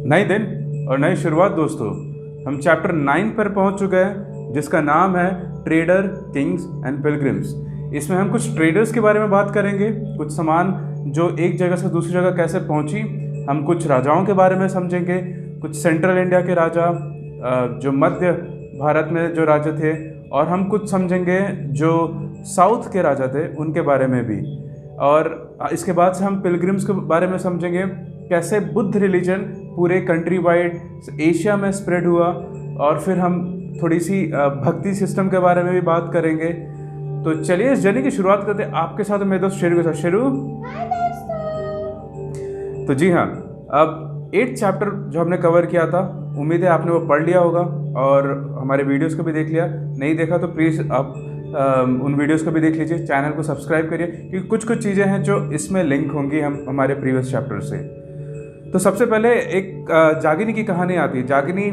नए दिन और नई शुरुआत दोस्तों। हम चैप्टर 9 पर पहुंच चुके हैं जिसका नाम है ट्रेडर, किंग्स एंड पिलग्रिम्स। इसमें हम कुछ ट्रेडर्स के बारे में बात करेंगे, कुछ सामान जो एक जगह से दूसरी जगह कैसे पहुंची। हम कुछ राजाओं के बारे में समझेंगे, कुछ सेंट्रल इंडिया के राजा, जो मध्य भारत में जो राजा थे, और हम कुछ समझेंगे जो साउथ के राजा थे उनके बारे में भी। और इसके बाद से हम पिलग्रिम्स के बारे में समझेंगे, कैसे बुद्ध रिलीजन पूरे कंट्री वाइड एशिया में स्प्रेड हुआ। और फिर हम थोड़ी सी भक्ति सिस्टम के बारे में भी बात करेंगे। तो चलिए इस जर्नी की शुरुआत करते हैं आपके साथ, मेरे दोस्त शेरू के साथ। शेरू, तो जी हाँ, अब 8th चैप्टर जो हमने कवर किया था, उम्मीद है आपने वो पढ़ लिया होगा और हमारे वीडियोस को भी देख लिया। नहीं देखा तो प्लीज़ आप उन वीडियोस को भी देख लीजिए, चैनल को सब्सक्राइब करिए, क्योंकि कुछ कुछ चीज़ें हैं जो इसमें लिंक होंगी हम हमारे प्रीवियस चैप्टर से। तो सबसे पहले एक जागिनी की कहानी आती है। जागिनी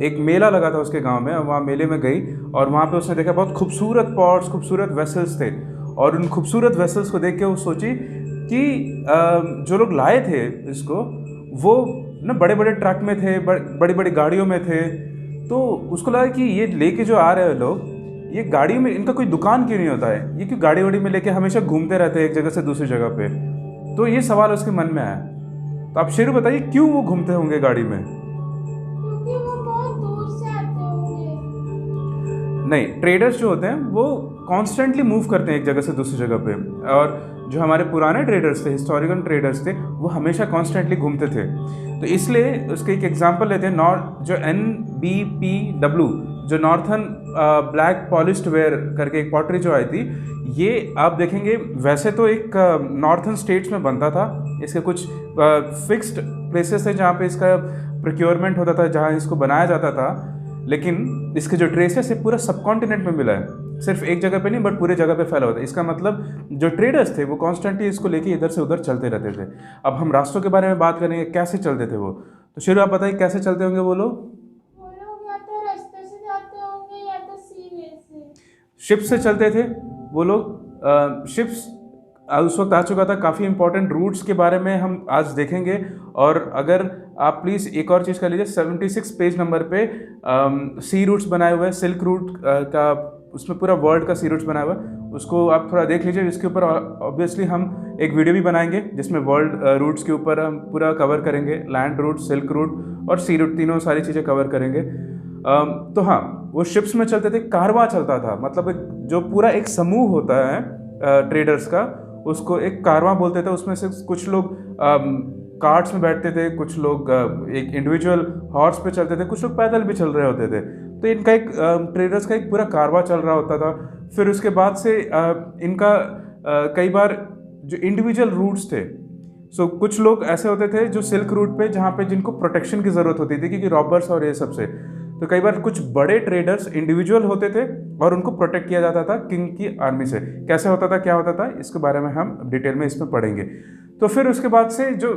एक मेला लगा था उसके गांव में, वहाँ मेले में गई और वहाँ पे उसने देखा बहुत खूबसूरत पॉट्स, खूबसूरत वेसल्स थे। और उन खूबसूरत वेसल्स को देख के वो सोची कि जो लोग लाए थे इसको, वो ना बड़े बड़े ट्रक में थे, बड़ी बड़ी गाड़ियों में थे। तो उसको लगा कि ये लेके जो आ रहे हैं लोग, ये गाड़ी में इनका कोई दुकान क्यों नहीं होता है, ये क्यों गाड़ी वाड़ी में लेके हमेशा घूमते रहते हैं एक जगह से दूसरी जगह पे। तो ये सवाल उसके मन में आया। तो आप शेरू बताइए, क्यों वो घूमते होंगे गाड़ी में? क्योंकि वो बहुत दूर से आते होंगे। नहीं, ट्रेडर्स जो होते हैं वो कॉन्स्टेंटली मूव करते हैं एक जगह से दूसरी जगह पे। और जो हमारे पुराने ट्रेडर्स थे, हिस्टोरिकल ट्रेडर्स थे, वो हमेशा कॉन्स्टेंटली घूमते थे। तो इसलिए उसके एक एग्जांपल लेते हैं, जो NBPW, जो नॉर्थन ब्लैक पॉलिश्ड वेयर करके एक पॉटरी जो आई थी, ये आप देखेंगे वैसे तो एक नॉर्थन स्टेट्स में बनता था। इसके कुछ फिक्स्ड प्लेसेस थे जहाँ पे इसका प्रोक्योरमेंट होता था, जहाँ इसको बनाया जाता था। लेकिन इसके जो ट्रेसेस है पूरा सब कॉन्टिनेंट में मिला है, सिर्फ एक जगह पे नहीं बट पूरे जगह पे फैला हुआ था। इसका मतलब जो ट्रेडर्स थे वो कॉन्स्टेंटली इसको लेके इधर से उधर चलते रहते थे। अब हम रास्तों के बारे में बात करेंगे, कैसे चलते थे वो। तो शुरू आप बताइए, कैसे चलते होंगे वो लोग? वो लोग या तो रास्ते से जाते होंगे या तो सी वे से। शिप से चलते थे वो लोग। शिप्स उस वक्त आ चुका था। काफ़ी इंपॉर्टेंट रूट्स के बारे में हम आज देखेंगे। और अगर आप प्लीज़ एक और चीज़ कर लीजिए, 76 पेज नंबर पे सी रूट्स बनाए हुए हैं, सिल्क रूट का, उसमें पूरा वर्ल्ड का सी रूट्स बनाया हुआ है, उसको आप थोड़ा देख लीजिए। इसके ऊपर ऑब्वियसली हम एक वीडियो भी बनाएंगे जिसमें वर्ल्ड रूट्स के ऊपर हम पूरा कवर करेंगे। लैंड रूट, सिल्क रूट और सी रूट, तीनों सारी चीज़ें कवर करेंगे। तो हाँ, वो शिप्स में चलते थे, कारवां चलता था। मतलब जो पूरा एक समूह होता है ट्रेडर्स का, उसको एक कारवां बोलते थे। उसमें से कुछ लोग कार्ट्स में बैठते थे, कुछ लोग एक इंडिविजुअल हॉर्स पे चलते थे, कुछ लोग पैदल भी चल रहे होते थे। तो इनका एक ट्रेडर्स का एक पूरा कारवां चल रहा होता था। फिर उसके बाद से इनका कई बार जो इंडिविजुअल रूट्स थे, सो कुछ लोग ऐसे होते थे जो सिल्क रूट पे, जहाँ पे जिनको प्रोटेक्शन की ज़रूरत होती थी क्योंकि रॉबर्स और ये सब से। तो कई बार कुछ बड़े ट्रेडर्स इंडिविजुअल होते थे और उनको प्रोटेक्ट किया जाता था किंग की आर्मी से। कैसे होता था, क्या होता था, इसके बारे में हम डिटेल में इसमें पढ़ेंगे। तो फिर उसके बाद से जो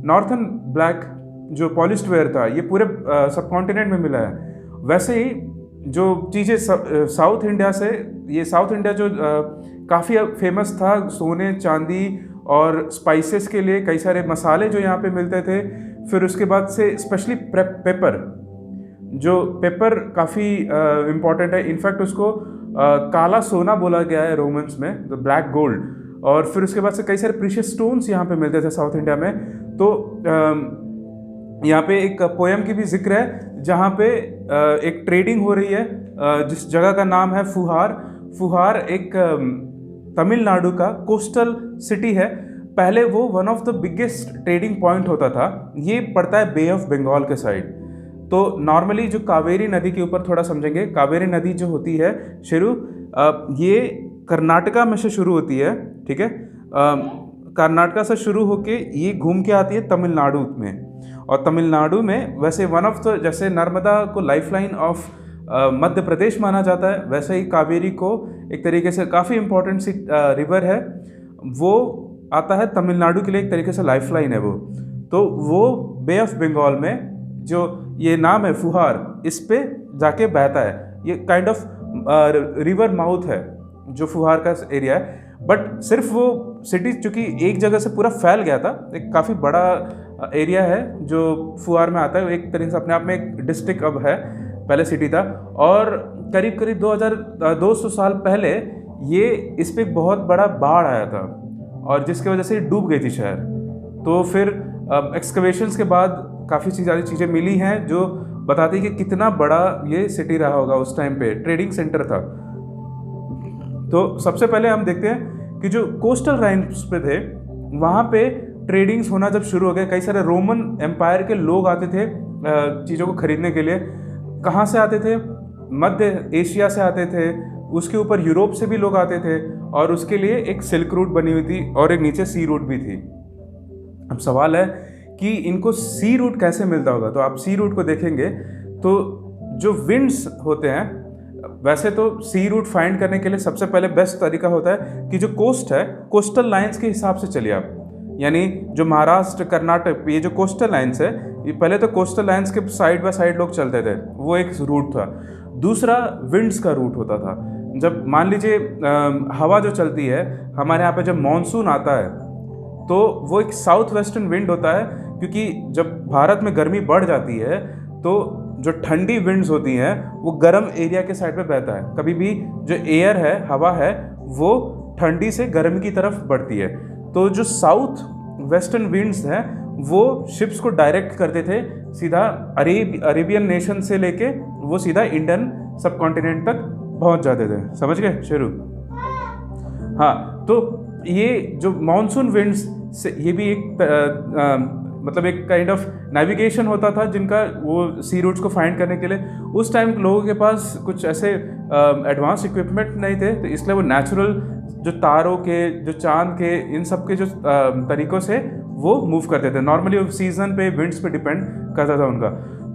नॉर्थन ब्लैक जो पॉलिश्ड वेयर था, ये पूरे सब कॉन्टिनेंट में मिला है। वैसे ही जो चीज़ें साउथ इंडिया से, ये साउथ इंडिया जो काफ़ी फेमस था सोने चांदी और स्पाइसेस के लिए, कई सारे मसाले जो यहाँ पे मिलते थे। फिर उसके बाद से स्पेशली पेपर, जो पेपर काफ़ी इम्पॉर्टेंट है। इनफैक्ट उसको काला सोना बोला गया है रोमन्स में, द ब्लैक गोल्ड। और फिर उसके बाद से कई सारे प्रीशियस स्टोन्स यहाँ पे मिलते थे साउथ इंडिया में। तो यहाँ पे एक पोएम की भी जिक्र है जहाँ पे एक ट्रेडिंग हो रही है, जिस जगह का नाम है फुहार। फुहार एक तमिलनाडु का कोस्टल सिटी है। पहले वो one of the biggest trading point होता था। ये पड़ता है बे ऑफ बंगाल के साइड। तो नॉर्मली जो कावेरी नदी के ऊपर थोड़ा समझेंगे, कावेरी नदी जो होती है शुरू, ये कर्नाटका में से शुरू होती है, ठीक है। कर्नाटका से शुरू होके ये घूम के आती है तमिलनाडु में। और तमिलनाडु में वैसे वन ऑफ द, जैसे नर्मदा को लाइफलाइन ऑफ मध्य प्रदेश माना जाता है, वैसे ही कावेरी को एक तरीके से काफ़ी इंपॉर्टेंट सी रिवर है, वो आता है तमिलनाडु के लिए, एक तरीके से लाइफलाइन है वो। तो वो बे ऑफ बंगाल में जो ये नाम है फुहार, इस पे जाके बहता है। ये काइंड ऑफ रिवर माउथ है जो फुहार का एरिया है। बट सिर्फ वो सिटी चूँकि एक जगह से पूरा फैल गया था, एक काफ़ी बड़ा एरिया है जो फुहार में आता है, एक तरीके से अपने आप में एक डिस्ट्रिक्ट अब है, पहले सिटी था। और करीब करीब 2200 साल पहले ये इस पर एक बहुत बड़ा बाढ़ आया था और जिसकी वजह से डूब गई थी शहर। तो फिर एक्सकवेशंस के बाद काफ़ी सारी चीज़ें मिली हैं जो बताती है कि कितना बड़ा ये सिटी रहा होगा उस टाइम पे, ट्रेडिंग सेंटर था। तो सबसे पहले हम देखते हैं कि जो कोस्टल लाइन्स पे थे वहाँ पे ट्रेडिंग्स होना जब शुरू हो गए, कई सारे रोमन एम्पायर के लोग आते थे चीज़ों को खरीदने के लिए। कहाँ से आते थे? मध्य एशिया से आते थे, उसके ऊपर यूरोप से भी लोग आते थे और उसके लिए एक सिल्क रूट बनी हुई थी और एक नीचे सी रूट भी थी। अब सवाल है कि इनको सी रूट कैसे मिलता होगा। तो आप सी रूट को देखेंगे तो जो विंड्स होते हैं, वैसे तो सी रूट फाइंड करने के लिए सबसे पहले बेस्ट तरीका होता है कि जो कोस्ट है, कोस्टल लाइंस के हिसाब से चलिए आप, यानी जो महाराष्ट्र कर्नाटक ये जो कोस्टल लाइंस है, ये पहले तो कोस्टल लाइंस के साइड बाय साइड लोग चलते थे, वो एक रूट था। दूसरा विंड्स का रूट होता था। जब मान लीजिए हवा जो चलती है हमारे यहाँ पे, जब मॉनसून आता है तो वो एक साउथ वेस्टर्न विंड होता है, क्योंकि जब भारत में गर्मी बढ़ जाती है तो जो ठंडी विंड्स होती हैं वो गर्म एरिया के साइड पे बहता है। कभी भी जो एयर है, हवा है, वो ठंडी से गर्म की तरफ बढ़ती है। तो जो साउथ वेस्टर्न विंड्स हैं वो शिप्स को डायरेक्ट करते थे सीधा अरेबियन नेशन से लेके वो सीधा इंडियन सब कॉन्टिनेंट तक पहुंच जाते थे। समझ गए शुरू? हाँ, तो ये जो मॉनसून विंड्स से ये भी एक मतलब एक काइंड ऑफ नेविगेशन होता था जिनका वो सी रूट्स को फाइंड करने के लिए। उस टाइम लोगों के पास कुछ ऐसे एडवांस इक्विपमेंट नहीं थे, तो इसलिए वो नेचुरल जो तारों के, जो चांद के, इन सब के जो तरीक़ों से वो मूव करते थे। नॉर्मली वो सीजन पे, विंड्स पे डिपेंड करता था उनका।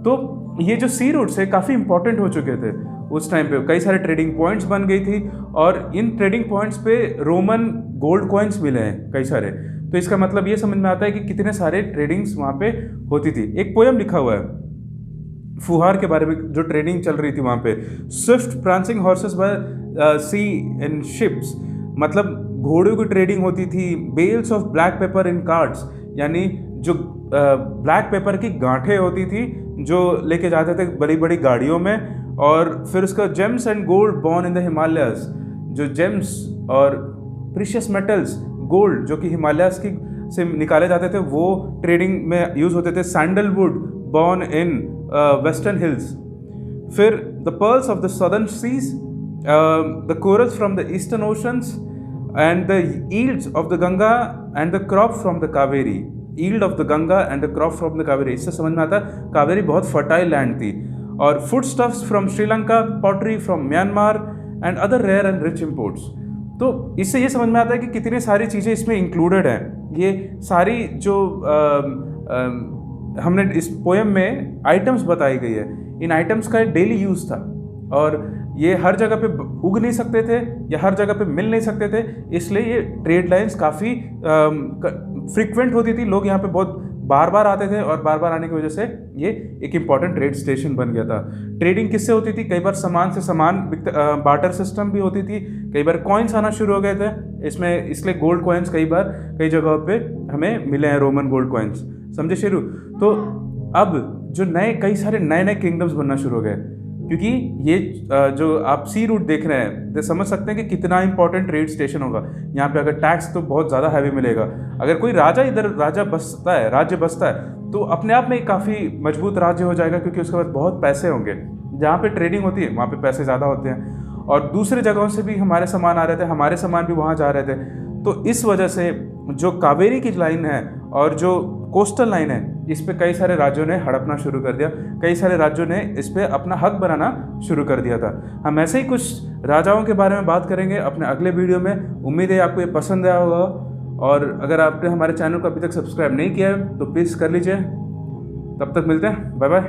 तो ये जो सी रूट्स है काफ़ी इंपॉर्टेंट हो चुके थे उस टाइम पे। कई सारे ट्रेडिंग पॉइंट्स बन गई थी और इन ट्रेडिंग पॉइंट्स पे रोमन गोल्ड कॉइन्स मिले हैं कई सारे। तो इसका मतलब ये समझ में आता है कि कितने सारे ट्रेडिंग्स वहाँ पे होती थी। एक पोयम लिखा हुआ है फुहार के बारे में, जो ट्रेडिंग चल रही थी वहाँ पे। Swift prancing horses by sea in ships, मतलब घोड़ों की ट्रेडिंग होती थी। Bales of black pepper in carts, यानी जो ब्लैक पेपर की गांठें होती थी जो लेके जाते थे बड़ी बड़ी गाड़ियों में। और फिर उसका James and gold born in the Himalayas, जो जेम्स और प्रीशियस मेटल्स, गोल्ड जो कि हिमालयस की से निकाले जाते थे, वो ट्रेडिंग में यूज़ होते थे। Sandalwood born in western hills. फिर the pearls of the southern seas, the corals from the eastern oceans and the yields of the Ganga and the crop from the Kaveri. Yield of the Ganga and the crop from the Kaveri, इससे समझ में आता है कावेरी बहुत fertile land थी। और food stuffs from Sri Lanka, pottery from Myanmar and other rare and rich imports. तो इससे ये समझ में आता है कि कितनी सारी चीज़ें इसमें इंक्लूडेड हैं। ये सारी जो हमने इस पोएम में आइटम्स बताई गई है, इन आइटम्स का डेली यूज़ था और ये हर जगह पे उग नहीं सकते थे या हर जगह पे मिल नहीं सकते थे, इसलिए ये ट्रेड लाइन्स काफ़ी फ्रिक्वेंट होती थी। लोग यहाँ पे बहुत बार बार आते थे और बार बार आने की वजह से ये एक इम्पॉर्टेंट ट्रेड स्टेशन बन गया था। ट्रेडिंग किससे होती थी? कई बार सामान से सामान, बार्टर सिस्टम भी होती थी। कई बार कॉइन्स आना शुरू हो गए थे इसमें, इसलिए गोल्ड कॉइन्स कई बार कई जगहों पे हमें मिले हैं रोमन गोल्ड कॉइन्स। समझे शुरू? तो अब जो कई सारे नए किंगडम्स बनना शुरू हो गए, क्योंकि ये जो आप सी रूट देख रहे हैं तो समझ सकते हैं कि कितना इंपॉर्टेंट ट्रेड स्टेशन होगा। यहाँ पे अगर टैक्स तो बहुत ज़्यादा हैवी मिलेगा। अगर कोई राज्य राज्य बसता है तो अपने आप में काफ़ी मजबूत राज्य हो जाएगा, क्योंकि उसके पास बहुत पैसे होंगे। जहाँ पे ट्रेडिंग होती है वहाँ पे पैसे ज़्यादा होते हैं और दूसरे जगहों से भी हमारे सामान आ रहे थे, हमारे सामान भी वहाँ जा रहे थे। तो इस वजह से जो कावेरी की लाइन है और जो कोस्टल लाइन है, इस पे कई सारे राज्यों ने हड़पना शुरू कर दिया। कई सारे राज्यों ने इस पे अपना हक बनाना शुरू कर दिया था। हम ऐसे ही कुछ राजाओं के बारे में बात करेंगे अपने अगले वीडियो में। उम्मीद है आपको ये पसंद आया होगा और अगर आपने हमारे चैनल को अभी तक सब्सक्राइब नहीं किया है तो प्लीज़ कर लीजिए। तब तक मिलते हैं, बाय बाय।